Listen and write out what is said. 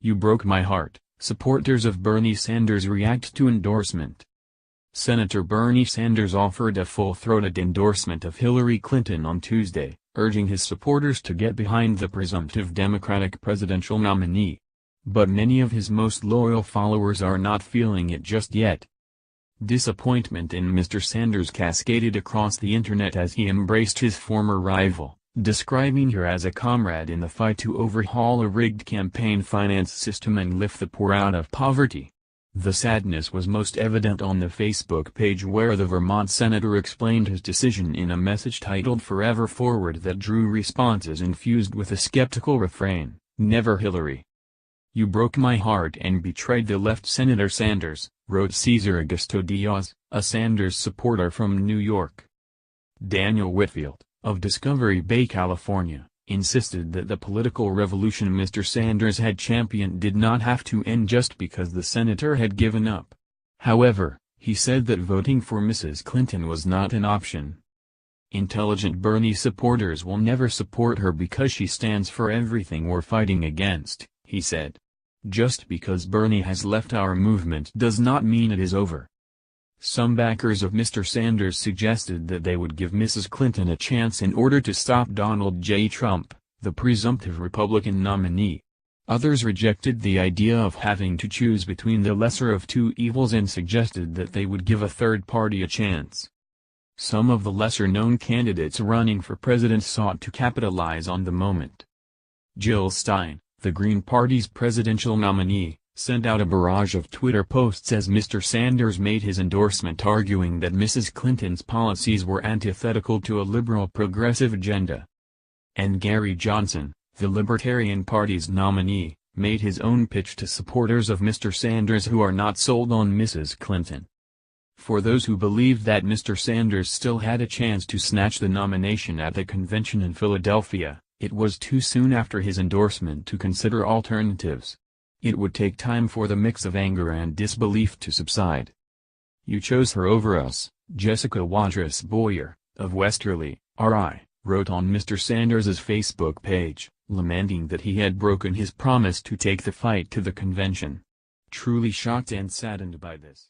You broke my heart. Supporters of Bernie Sanders react to endorsement. Senator Bernie Sanders offered a full-throated endorsement of Hillary Clinton on Tuesday, urging his supporters to get behind the presumptive Democratic presidential nominee. But many of his most loyal followers are not feeling it just yet. Disappointment in Mr. Sanders cascaded across the internet as he embraced his former rival, describing her as a comrade in the fight to overhaul a rigged campaign finance system and lift the poor out of poverty. The sadness was most evident on the Facebook page where the Vermont senator explained his decision in a message titled Forever Forward that drew responses infused with a skeptical refrain, "Never Hillary. You broke my heart and betrayed the left." Senator Sanders, wrote Cesar Augusto Diaz, a Sanders supporter from New York. Daniel Whitfield, of Discovery Bay, California, insisted that the political revolution Mr. Sanders had championed did not have to end just because the senator had given up. However, he said that voting for Mrs. Clinton was not an option. Intelligent Bernie supporters will never support her because she stands for everything we're fighting against, he said. Just because Bernie has left our movement does not mean it is over. Some backers of Mr. Sanders suggested that they would give Mrs. Clinton a chance in order to stop Donald J. Trump, the presumptive Republican nominee. Others rejected the idea of having to choose between the lesser of two evils and suggested that they would give a third party a chance. Some of the lesser-known candidates running for president sought to capitalize on the moment. Jill Stein, the Green Party's presidential nominee, sent out a barrage of Twitter posts as Mr. Sanders made his endorsement, arguing that Mrs. Clinton's policies were antithetical to a liberal progressive agenda. And Gary Johnson, the Libertarian Party's nominee, made his own pitch to supporters of Mr. Sanders who are not sold on Mrs. Clinton. For those who believed that Mr. Sanders still had a chance to snatch the nomination at the convention in Philadelphia, it was too soon after his endorsement to consider alternatives. It would take time for the mix of anger and disbelief to subside. You chose her over us, Jessica Watrous Boyer, of Westerly, RI, wrote on Mr. Sanders's Facebook page, lamenting that he had broken his promise to take the fight to the convention. Truly shocked and saddened by this.